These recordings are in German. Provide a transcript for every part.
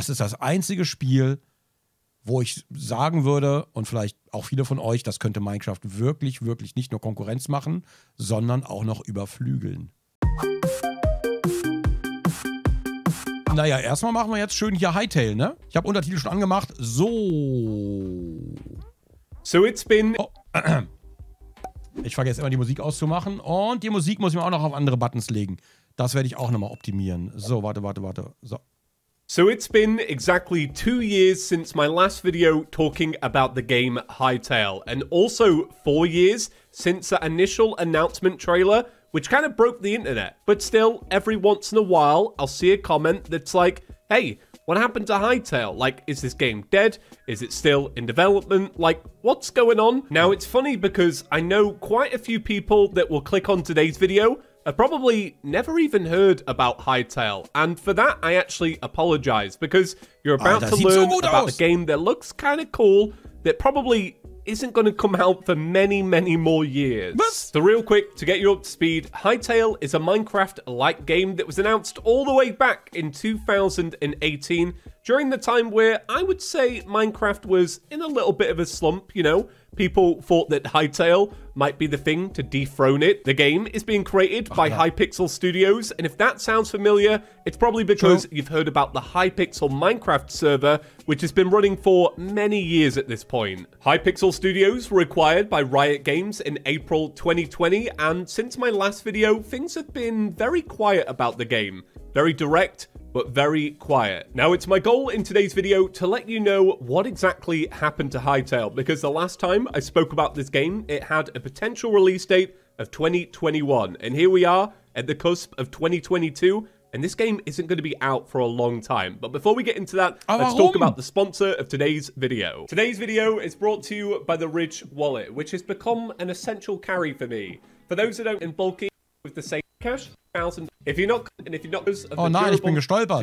das ist das einzige Spiel, wo ich sagen würde, und vielleicht auch viele von euch, das könnte Minecraft wirklich, wirklich nicht nur Konkurrenz machen, sondern auch noch überflügeln. Naja, erstmal machen wir jetzt schön hier Hytale, ne? Ich habe Untertitel schon angemacht. So it's been... Oh. Ich vergesse immer die Musik auszumachen. Und die Musik muss ich mir auch noch auf andere Buttons legen. Das werde ich auch nochmal optimieren. So, warte. So it's been exactly 2 years since my last video talking about the game Hytale, and also 4 years since the initial announcement trailer, which kind of broke the internet. But still, every once in a while, I'll see a comment that's like, hey, what happened to Hytale? Like, is this game dead? Is it still in development? Like, what's going on? Now, it's funny because I know quite a few people that will click on today's video have probably never even heard about Hytale, and for that I actually apologize, because you're about to learn about a game that looks kind of cool that probably isn't going to come out for many, many more years. So real quick, to get you up to speed, Hytale is a Minecraft-like game that was announced all the way back in 2018, during the time where I would say Minecraft was in a little bit of a slump, you know. People thought that Hytale might be the thing to dethrone it. The game is being created by Hypixel Studios, and if that sounds familiar, it's probably because you've heard about the Hypixel Minecraft server, which has been running for many years at this point. Hypixel Studios were acquired by Riot Games in April 2020, and since my last video, things have been very quiet about the game. Very direct, but very quiet. Now, it's my goal in today's video to let you know what exactly happened to Hytale, because the last time I spoke about this game, it had a potential release date of 2021, and here we are at the cusp of 2022, and this game isn't going to be out for a long time. But before we get into that, let's talk about the sponsor of today's video. Today's video is brought to you by the Ridge wallet, which has become an essential carry for me. For those that don't in bulky with the same cash, if you're not, oh nein, ich bin gestolpert.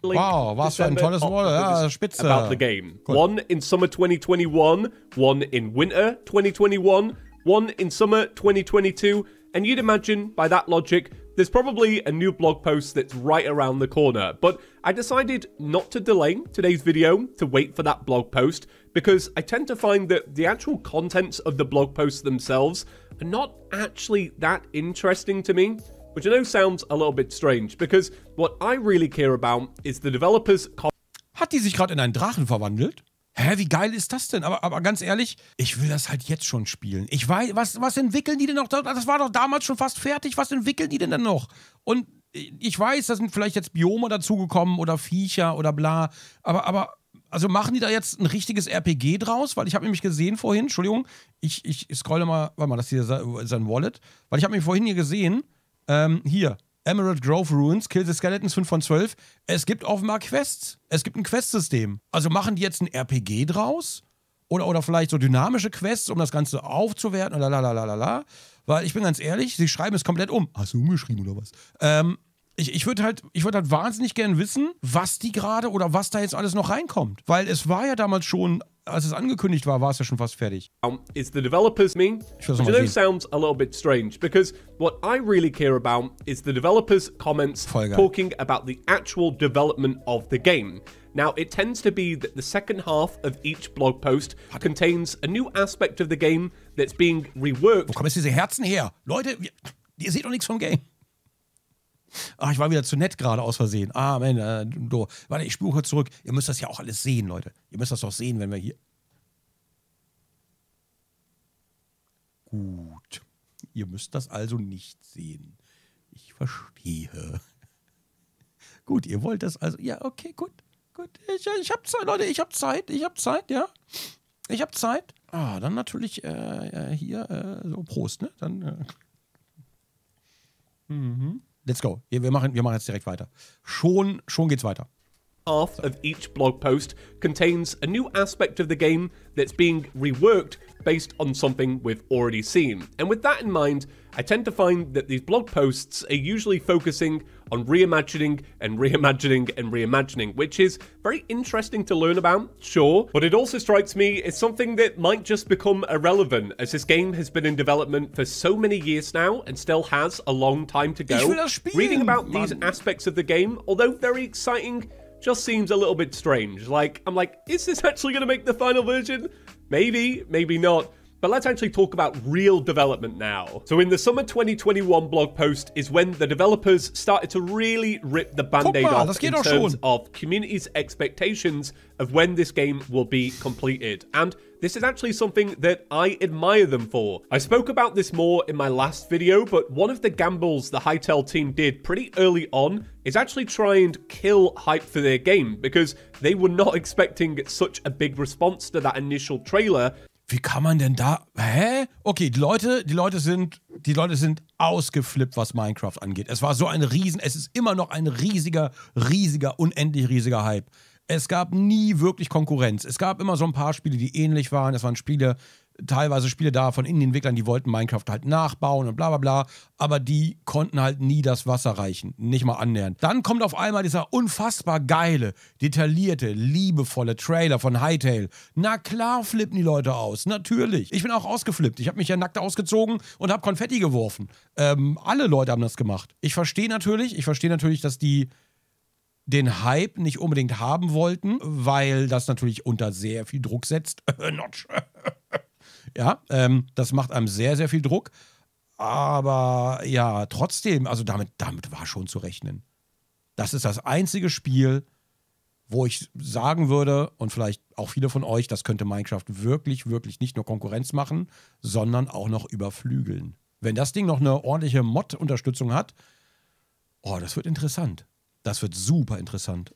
Wow, was für ein tolles Wallet. Ja, spitze. About the game. Cool. One in summer 2021, one in winter 2021, one in summer 2022, and you'd imagine, by that logic, there's probably a new blog post that's right around the corner. But I decided not to delay today's video to wait for that blog post, because I tend to find that the actual contents of the blog posts themselves are not actually that interesting to me, which I know sounds a little bit strange, because what I really care about is the developers. Hat die sich gerade in einen Drachen verwandelt? Hä, wie geil ist das denn? Aber ganz ehrlich, ich will das halt jetzt schon spielen. Ich weiß, was entwickeln die denn noch? Das war doch damals schon fast fertig. Was entwickeln die denn dann noch? Und ich weiß, da sind vielleicht jetzt Biome dazugekommen oder Viecher oder bla. Aber also machen die da jetzt ein richtiges RPG draus? Weil ich habe nämlich gesehen vorhin, Entschuldigung, ich scrolle mal, warte mal, das hier ist sein Wallet. Weil ich habe nämlich vorhin hier gesehen, hier, Emerald Grove Ruins, Kill the Skeletons 5 von 12. Es gibt offenbar Quests. Es gibt ein Questsystem. Also machen die jetzt ein RPG draus? Oder vielleicht so dynamische Quests, um das Ganze aufzuwerten oder lalalala. Weil ich bin ganz ehrlich, sie schreiben es komplett um. Hast du umgeschrieben oder was? Ich würde halt wahnsinnig gern wissen, was die gerade oder was da jetzt alles noch reinkommt. Weil es war ja damals schon, als es angekündigt war, war es ja schon fast fertig. Is the developers me? Which I know sounds a little bit strange, because what I really care about is the developers' comments talking about the actual development of the game. Now, it tends to be that the second half of each blog post contains a new aspect of the game that's being reworked. Wo kommen jetzt diese Herzen her? Leute, ihr seht doch nichts vom Game. Ach, ich war wieder zu nett gerade aus Versehen. Ah, Mann, warte, ich spule kurz zurück. Ihr müsst das ja auch alles sehen, Leute. Ihr müsst das doch sehen, wenn wir hier... Gut. Ihr müsst das also nicht sehen. Ich verstehe. Gut, ihr wollt das also... Ja, okay, gut. Gut, ich hab Zeit, Leute. Ich hab Zeit, ja. Ich hab Zeit. Ah, dann natürlich hier so Prost, ne? Dann... Let's go. Wir machen jetzt direkt weiter. Schon geht's weiter. Half of each blog post contains a new aspect of the game that's being reworked based on something we've already seen. And with that in mind, I tend to find that these blog posts are usually focusing on reimagining and reimagining and reimagining, which is very interesting to learn about, sure, but it also strikes me as something that might just become irrelevant, as this game has been in development for so many years now and still has a long time to go. Reading about these aspects of the game, although very exciting, just seems a little bit strange. Like, I'm like, is this actually going to make the final version? Maybe, maybe not. But let's actually talk about real development now. So in the summer 2021 blog post is when the developers started to really rip the band-aid off in terms of community's expectations of when this game will be completed. And this is actually something that I admire them for. I spoke about this more in my last video, but one of the gambles the Hytale team did pretty early on is actually try and kill hype for their game, because they were not expecting such a big response to that initial trailer. Wie kann man denn da... Hä? Okay, die Leute sind ausgeflippt, was Minecraft angeht. Es war so ein es ist immer noch ein riesiger, unendlich riesiger Hype. Es gab nie wirklich Konkurrenz. Es gab immer so ein paar Spiele, die ähnlich waren. Es waren teilweise Spiele da von Indie-Entwicklern, die wollten Minecraft halt nachbauen und bla bla bla, aber die konnten halt nie das Wasser reichen, nicht mal annähernd. Dann kommt auf einmal dieser unfassbar geile, detaillierte, liebevolle Trailer von Hytale. Na klar flippen die Leute aus, natürlich. Ich bin auch ausgeflippt. Ich habe mich ja nackt ausgezogen und habe Konfetti geworfen. Alle Leute haben das gemacht. Ich verstehe natürlich, dass die den Hype nicht unbedingt haben wollten, weil das natürlich unter sehr viel Druck setzt. Ja, das macht einem sehr, sehr viel Druck. Aber ja, trotzdem, also damit war schon zu rechnen. Das ist das einzige Spiel, wo ich sagen würde, und vielleicht auch viele von euch, das könnte Minecraft wirklich nicht nur Konkurrenz machen, sondern auch noch überflügeln. Wenn das Ding noch eine ordentliche Mod-Unterstützung hat, oh, das wird interessant. Das wird super interessant.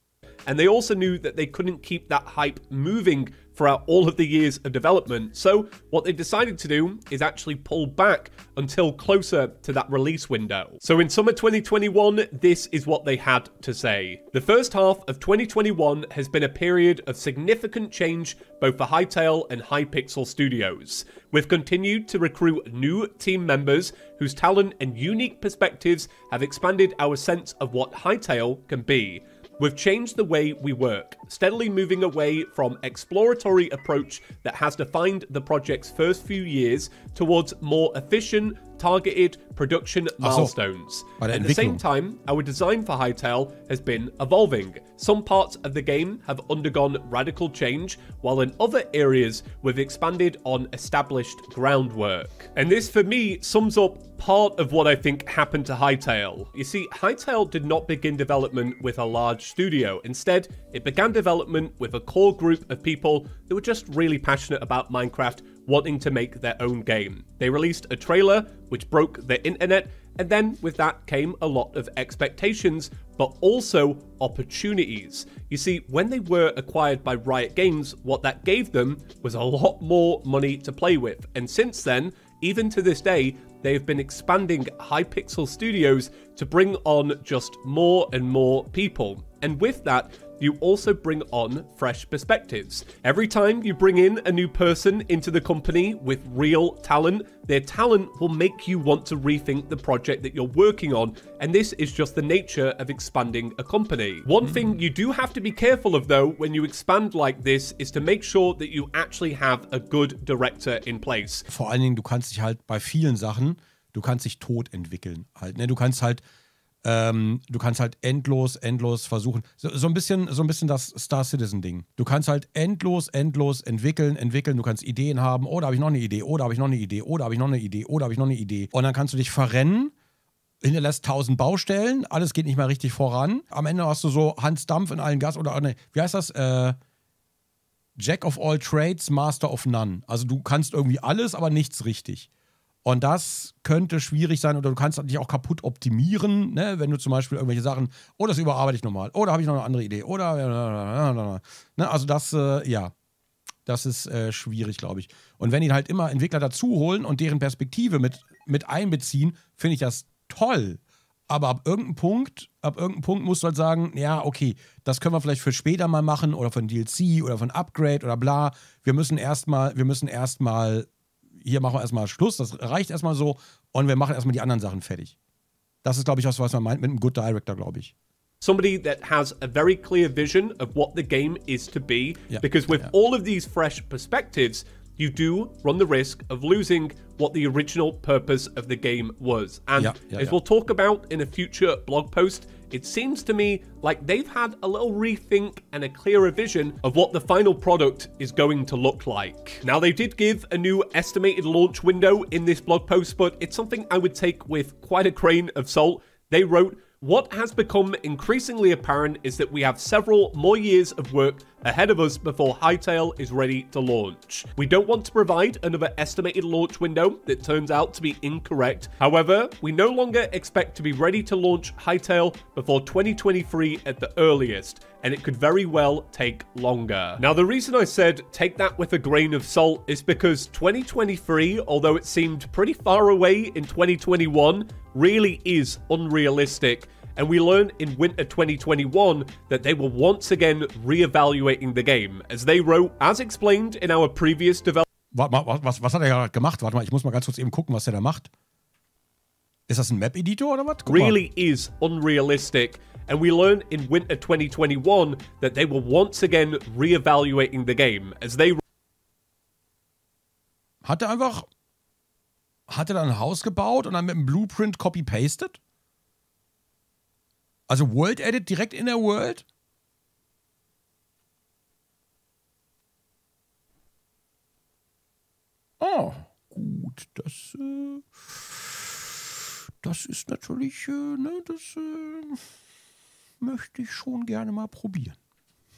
And they also knew that they couldn't keep that hype moving throughout all of the years of development. So what they decided to do is actually pull back until closer to that release window. So in summer 2021, this is what they had to say. The first half of 2021 has been a period of significant change both for Hytale and Hypixel Studios. We've continued to recruit new team members whose talent and unique perspectives have expanded our sense of what Hytale can be. We've changed the way we work, steadily moving away from exploratory approach that has defined the project's first few years towards more efficient, targeted production milestones. At the same time, our design for Hytale has been evolving. Some parts of the game have undergone radical change, while in other areas we've expanded on established groundwork. And this, for me, sums up part of what I think happened to Hytale. You see, Hytale did not begin development with a large studio. Instead, it began development with a core group of people who were just really passionate about Minecraft, wanting to make their own game. They released a trailer which broke the internet, and then with that came a lot of expectations, but also opportunities. You see, when they were acquired by Riot Games, what that gave them was a lot more money to play with. And since then, even to this day, they have been expanding Hypixel Studios to bring on just more and more people. And with that, you also bring on fresh perspectives. Every time you bring in a new person into the company with real talent, their talent will make you want to rethink the project that you're working on, and this is just the nature of expanding a company. One thing you do have to be careful of though when you expand like this is to make sure that you actually have a good director in place. Vor allen Dingen, du kannst dich halt bei vielen Sachen, du kannst dich tot entwickeln halt, ne? Du kannst halt endlos versuchen. So ein bisschen das Star Citizen-Ding. Du kannst halt endlos entwickeln. Du kannst Ideen haben. Oh, da habe ich noch eine Idee. Oh, da habe ich noch eine Idee. Oh, da habe ich noch eine Idee. Oh, da habe ich noch eine Idee. Und dann kannst du dich verrennen, hinterlässt 1000 Baustellen. Alles geht nicht mehr richtig voran. Am Ende hast du so Hans Dampf in allen Gas. Oder, ne, wie heißt das? Jack of all trades, Master of none. Also du kannst irgendwie alles, aber nichts richtig. Und das könnte schwierig sein, oder du kannst dich auch kaputt optimieren, ne? Wenn du zum Beispiel irgendwelche Sachen, oh, das überarbeite ich nochmal, oh, da habe ich noch eine andere Idee, oder, ne? Also das, ja, das ist schwierig, glaube ich. Und wenn die halt immer Entwickler dazu holen und deren Perspektive mit einbeziehen, finde ich das toll. Aber ab irgendeinem Punkt musst du halt sagen, ja, okay, das können wir vielleicht für später mal machen oder für ein DLC oder für ein Upgrade oder bla. Wir müssen erstmal hier machen wir erstmal Schluss, das reicht erstmal so und wir machen erstmal die anderen Sachen fertig. Das ist, glaube ich, was man meint mit einem Good Director, glaube ich. Somebody that has a very clear vision of what the game is to be, because with all of these fresh perspectives, you do run the risk of losing what the original purpose of the game was. And as we'll talk about in a future blog post, it seems to me like they've had a little rethink and a clearer vision of what the final product is going to look like. Now, they did give a new estimated launch window in this blog post, but it's something I would take with quite a grain of salt. They wrote, "What has become increasingly apparent is that we have several more years of work ahead of us before Hytale is ready to launch. We don't want to provide another estimated launch window that turns out to be incorrect. However, we no longer expect to be ready to launch Hytale before 2023 at the earliest, and it could very well take longer." Now, the reason I said take that with a grain of salt is because 2023, although it seemed pretty far away in 2021, really is unrealistic. And we learned in winter 2021 that they were once again reevaluating the game. As they wrote, as explained in our previous development. Warte mal, was hat er gerade gemacht? Warte mal, ich muss mal ganz kurz eben gucken, was der da macht. Ist das ein Map-Editor oder was? Really is unrealistic. And we learned in winter 2021 that they were once again reevaluating the game. As they Hat er da ein Haus gebaut und dann mit einem Blueprint copy-pasted? Also World Edit direkt in der World? Oh, gut. Das ist natürlich, das möchte ich schon gerne mal probieren.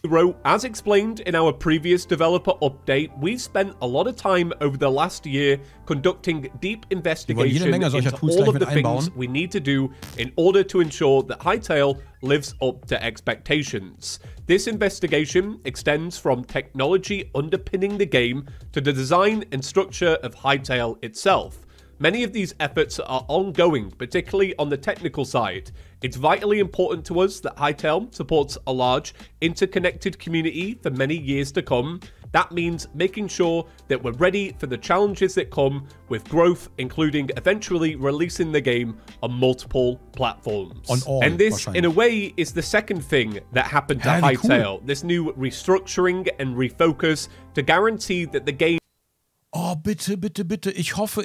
wrote, as explained in our previous developer update, we've spent a lot of time over the last year conducting deep investigation into all of the things we need to do in order to ensure that Hytale lives up to expectations. This investigation extends from technology underpinning the game to the design and structure of Hytale itself. Many of these efforts are ongoing, particularly on the technical side. It's vitally important to us that Hytale supports a large, interconnected community for many years to come. That means making sure that we're ready for the challenges that come with growth, including eventually releasing the game on multiple platforms. On all, and this, in a way, is the second thing that happened to Hytale. Cool. This new restructuring and refocus to guarantee that the game. Oh, bitte, bitte, bitte. Ich hoffe.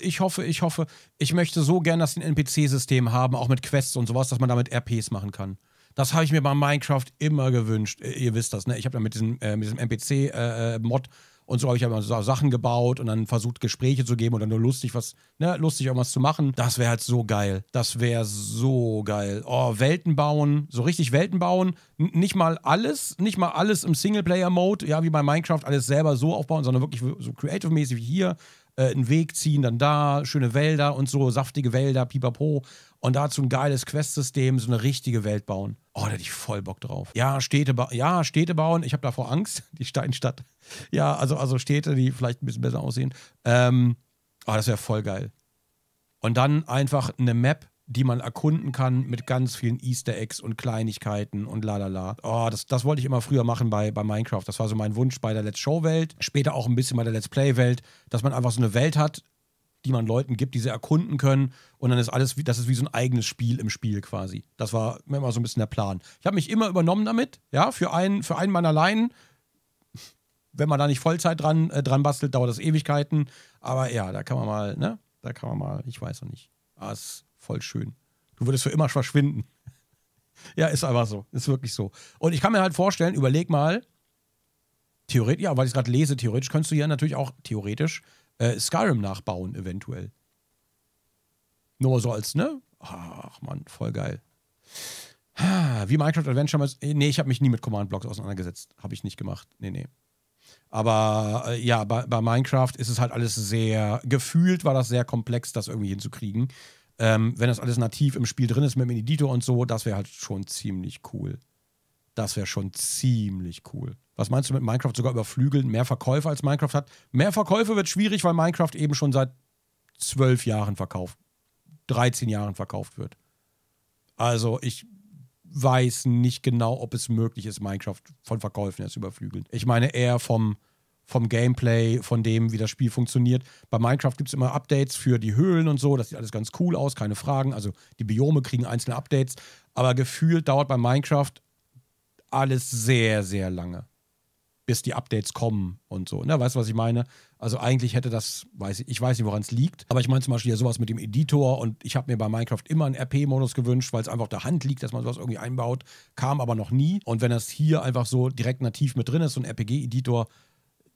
Ich möchte so gern, dass sie ein NPC-System haben, auch mit Quests und sowas, dass man damit RPs machen kann. Das habe ich mir bei Minecraft immer gewünscht. Ihr wisst das, ne? Ich habe ja mit diesem NPC-Mod und so habe ich ja immer so Sachen gebaut und dann versucht, Gespräche zu geben oder nur lustig irgendwas zu machen. Das wäre halt so geil. Das wäre so geil. Oh, Welten bauen, so richtig Welten bauen. Nicht mal alles im Singleplayer-Mode, ja, wie bei Minecraft, alles selber so aufbauen, sondern wirklich so creative-mäßig wie hier. Einen Weg ziehen, dann da, schöne Wälder und so, saftige Wälder, pipapo. Und dazu ein geiles Questsystem, so eine richtige Welt bauen. Oh, da hätte ich voll Bock drauf. Ja, Städte bauen. Ich habe davor Angst. Die Steinstadt. Ja, also Städte, die vielleicht ein bisschen besser aussehen. Das wäre voll geil. Und dann einfach eine Map, die man erkunden kann mit ganz vielen Easter Eggs und Kleinigkeiten und lalala. Oh, das wollte ich immer früher machen bei Minecraft. Das war so mein Wunsch bei der Let's Show-Welt. Später auch ein bisschen bei der Let's Play-Welt, dass man einfach so eine Welt hat, die man Leuten gibt, die sie erkunden können. Und dann ist das ist wie so ein eigenes Spiel im Spiel quasi. Das war immer so ein bisschen der Plan. Ich habe mich immer übernommen damit, ja, für einen Mann allein. Wenn man da nicht Vollzeit dran bastelt, dauert das Ewigkeiten. Aber ja, da kann man mal, ich weiß noch nicht. Ist voll schön. Du würdest für immer verschwinden. Ja, ist einfach so. Ist wirklich so. Und ich kann mir halt vorstellen, überleg mal, theoretisch, ja, weil ich es gerade lese, theoretisch könntest du ja natürlich auch Skyrim nachbauen, eventuell. Nur so als, ne? Ach man, voll geil. Wie Minecraft Adventure. Nee, ich habe mich nie mit Command-Blocks auseinandergesetzt. Habe ich nicht gemacht. Nee. Aber ja, bei Minecraft ist es halt alles sehr, gefühlt war das sehr komplex, das irgendwie hinzukriegen. Wenn das alles nativ im Spiel drin ist mit dem Editor und so, das wäre halt schon ziemlich cool. Das wäre schon ziemlich cool. Was meinst du mit Minecraft sogar überflügeln? Mehr Verkäufe als Minecraft hat? Mehr Verkäufe wird schwierig, weil Minecraft eben schon seit 12 Jahren 13 Jahren verkauft wird. Also ich weiß nicht genau, ob es möglich ist, Minecraft von Verkäufen her zu überflügeln. Ich meine eher vom vom Gameplay, von dem, wie das Spiel funktioniert. Bei Minecraft gibt es immer Updates für die Höhlen und so. Das sieht alles ganz cool aus, keine Fragen. Also die Biome kriegen einzelne Updates. Aber gefühlt dauert bei Minecraft alles sehr, sehr lange, bis die Updates kommen und so. Ne, weißt du, was ich meine? Also eigentlich hätte das, ich weiß nicht, woran es liegt, aber ich meine zum Beispiel ja sowas mit dem Editor und ich habe mir bei Minecraft immer einen RP-Modus gewünscht, weil es einfach auf der Hand liegt, dass man sowas irgendwie einbaut, kam aber noch nie. Und wenn das hier einfach so direkt nativ mit drin ist, so ein RPG-Editor,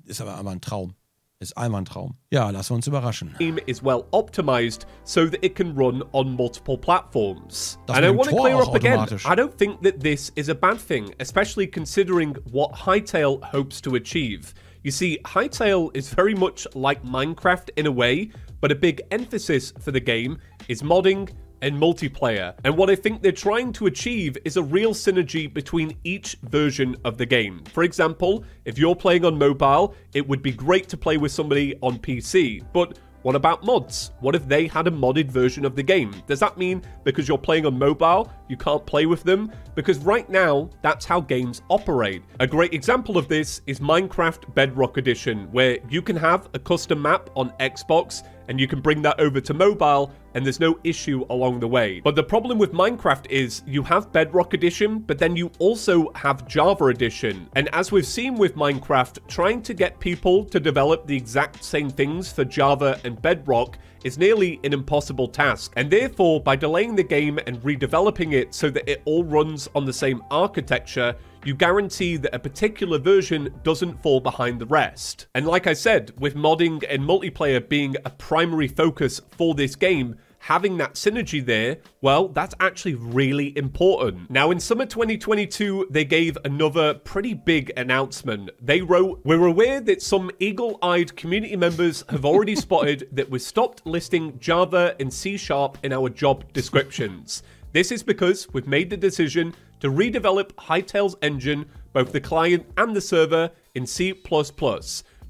ist aber einfach ein Traum. Ist einfach ein Traum. Ja, lassen wir uns überraschen. Game is well optimized so that it can run on multiple platforms. And I want to clear up again, I don't think that this is a bad thing, especially considering what Hytale hopes to achieve. You see, Hytale is very much like Minecraft in a way, but a big emphasis for the game is modding and multiplayer. And what I think they're trying to achieve is a real synergy between each version of the game. For example, if you're playing on mobile, it would be great to play with somebody on PC, but what about mods? What if they had a modded version of the game? Does that mean because you're playing on mobile, you can't play with them? Because right now, that's how games operate. A great example of this is Minecraft Bedrock Edition, where you can have a custom map on Xbox and you can bring that over to mobile and there's no issue along the way. But the problem with Minecraft is you have Bedrock Edition, but then you also have Java Edition. And as we've seen with Minecraft, trying to get people to develop the exact same things for Java and Bedrock is nearly an impossible task. And therefore, by delaying the game and redeveloping it so that it all runs on the same architecture, you guarantee that a particular version doesn't fall behind the rest. And like I said, with modding and multiplayer being a primary focus for this game, having that synergy there, well, that's actually really important. Now, in summer 2022, they gave another pretty big announcement. They wrote, "We're aware that some eagle-eyed community members have already spotted that we've stopped listing Java and C# in our job descriptions. This is because we've made the decision to redevelop Hytale's engine, both the client and the server, in C++.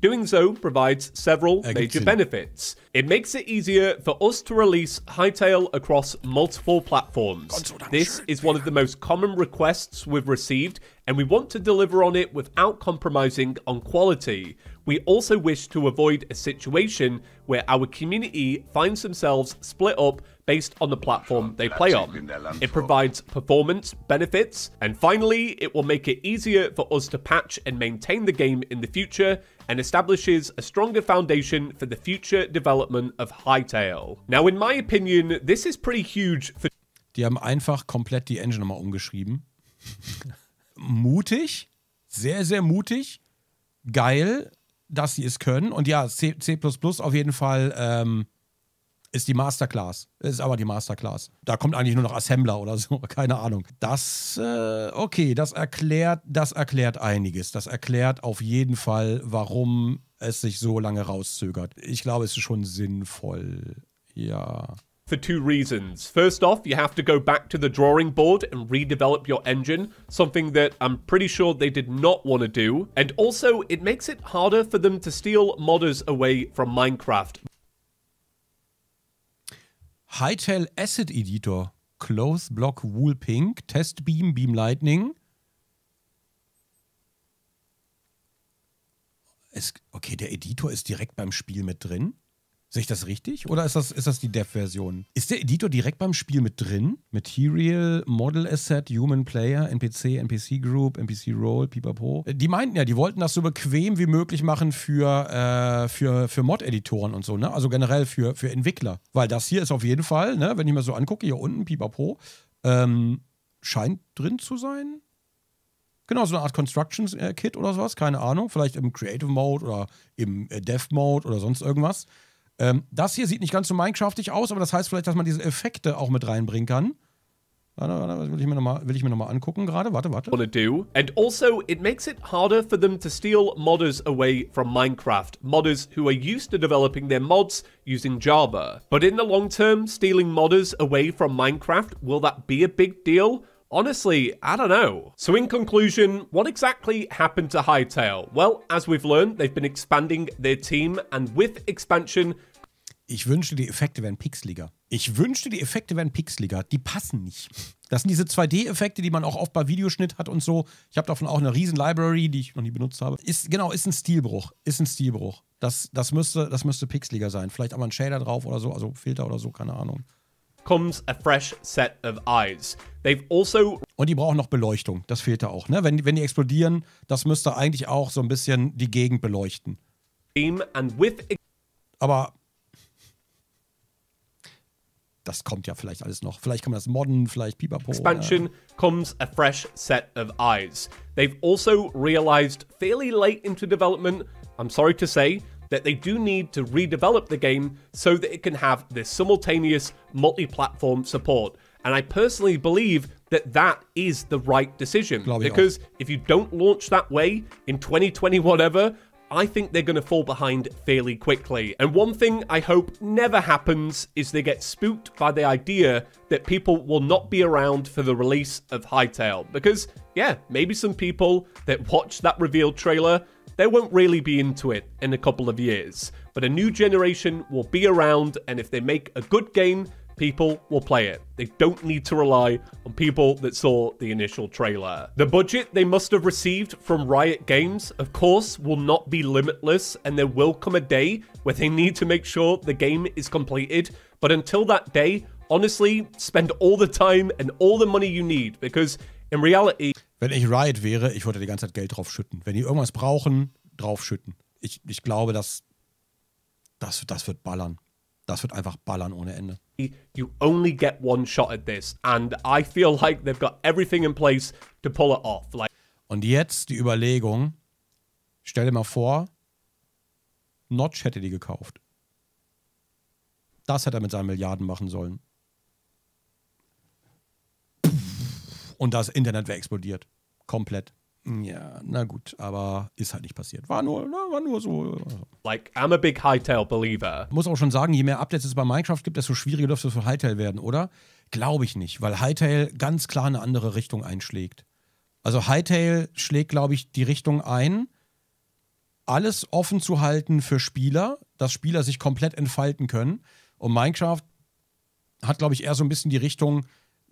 Doing so provides several major benefits. It makes it easier for us to release Hytale across multiple platforms. This is one of the most common requests we've received, and we want to deliver on it without compromising on quality. We also wish to avoid a situation where our community finds themselves split up based on the platform they play on. It provides performance benefits, and finally, it will make it easier for us to patch and maintain the game in the future, and establishes a stronger foundation for the future development of Hytale." Now, in my opinion, this is pretty huge for... Die haben einfach komplett die Engine nochmal umgeschrieben. Mutig, sehr, sehr mutig, geil, dass sie es können. Und ja, C++ auf jeden Fall ist die Masterclass. Ist aber die Masterclass. Da kommt eigentlich nur noch Assembler oder so, keine Ahnung. Das, okay, das erklärt einiges. Das erklärt auf jeden Fall, warum es sich so lange rauszögert. Ich glaube, es ist schon sinnvoll. Ja. For two reasons. First off, you have to go back to the drawing board and redevelop your engine, something that I'm pretty sure they did not want to do. And also, it makes it harder for them to steal modders away from Minecraft. Hytale Asset Editor, Close Block Wool Pink, Test Beam, Beam Lightning. Okay, der Editor ist direkt beim Spiel mit drin. Sehe ich das richtig? Oder ist das die Dev-Version? Ist der Editor direkt beim Spiel mit drin? Material, Model Asset, Human Player, NPC, NPC Group, NPC Role, pipapo. Die meinten ja, die wollten das so bequem wie möglich machen für Mod-Editoren und so, ne? Also generell für Entwickler. Weil das hier ist auf jeden Fall, ne, wenn ich mir so angucke, hier unten, pipapo, scheint drin zu sein. Genau, so eine Art Construction-Kit oder sowas, keine Ahnung. Vielleicht im Creative Mode oder im Dev Mode oder sonst irgendwas. Das hier sieht nicht ganz so Minecraftig aus, aber das heißt vielleicht, dass man diese Effekte auch mit reinbringen kann. Warte, will ich mir noch mal angucken gerade. Warte. Want to do. And also, it makes it harder for them to steal modders away from Minecraft. Modders who are used to developing their mods using Java. But in the long term, stealing modders away from Minecraft, will that be a big deal? Honestly, I don't know. So in conclusion, what exactly happened to Hytale? Well, as we've learned, they've been expanding their team, and with expansion... Ich wünschte, die Effekte wären pixeliger. Die passen nicht. Das sind diese 2D-Effekte, die man auch oft bei Videoschnitt hat und so. Ich habe davon auch eine riesen Library, die ich noch nie benutzt habe. Ist ein Stilbruch. Das müsste pixeliger sein. Vielleicht aber ein Shader drauf oder so, also Filter oder so, keine Ahnung. Comes a fresh set of eyes. They've also... Und die brauchen noch Beleuchtung. Das fehlt da auch, ne? Wenn die explodieren, das müsste eigentlich auch so ein bisschen die Gegend beleuchten. And with... Aber das kommt ja vielleicht alles noch. Vielleicht kann man das modden, vielleicht pipapo. Expansion comes a fresh set of eyes. They've also realized fairly late into development, I'm sorry to say, that they do need to redevelop the game so that it can have this simultaneous multi-platform support. And I personally believe that that is the right decision. Because if you don't launch that way in 2020 whatever, I think they're going to fall behind fairly quickly. And one thing I hope never happens is they get spooked by the idea that people will not be around for the release of Hytale. Because, yeah, maybe some people that watched that reveal trailer, they won't really be into it in a couple of years. But a new generation will be around, and if they make a good game, people will play it. They don't need to rely on people that saw the initial trailer. The budget they must have received from Riot Games, of course, will not be limitless, and there will come a day where they need to make sure the game is completed. But until that day, honestly, spend all the time and all the money you need, because in reality... Wenn ich Riot wäre, ich würde die ganze Zeit Geld drauf schütten. Wenn die irgendwas brauchen, drauf schütten. Ich glaube, das wird ballern. Das wird einfach ballern ohne Ende. You only get one shot at this, and I feel like they've got everything in place to pull it off. Und jetzt die Überlegung, stell dir mal vor, Notch hätte die gekauft. Das hätte er mit seinen Milliarden machen sollen. Und das Internet wäre explodiert. Komplett. Ja, na gut, aber ist halt nicht passiert. War nur so. Like, I'm a big Hytale believer. Muss auch schon sagen, je mehr Updates es bei Minecraft gibt, desto schwieriger dürfte es für Hytale werden, oder? Glaube ich nicht, weil Hytale ganz klar eine andere Richtung einschlägt. Also Hytale schlägt, glaube ich, die Richtung ein, alles offen zu halten für Spieler, dass Spieler sich komplett entfalten können. Und Minecraft hat, glaube ich, eher so ein bisschen die Richtung,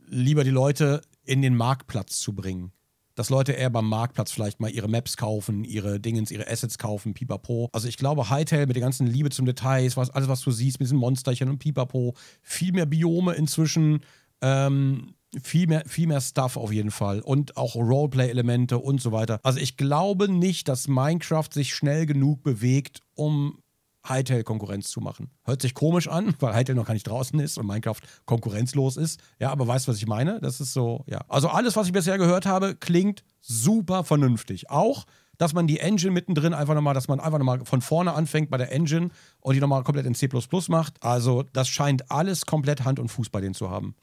lieber die Leute in den Marktplatz zu bringen. Dass Leute eher beim Marktplatz vielleicht mal ihre Maps kaufen, ihre Assets kaufen, pipapo. Also ich glaube, Hytale mit der ganzen Liebe zum Details, alles was du siehst mit diesen Monsterchen und pipapo, viel mehr Biome inzwischen, viel mehr Stuff auf jeden Fall und auch Roleplay-Elemente und so weiter. Also ich glaube nicht, dass Minecraft sich schnell genug bewegt, um Hytale Konkurrenz zu machen. Hört sich komisch an, weil Hytale noch gar nicht draußen ist und Minecraft konkurrenzlos ist. Ja, aber weißt du, was ich meine? Das ist so, ja. Also alles, was ich bisher gehört habe, klingt super vernünftig. Auch, dass man die Engine mittendrin dass man einfach nochmal von vorne anfängt bei der Engine und die nochmal komplett in C++ macht. Also das scheint alles komplett Hand und Fuß bei denen zu haben.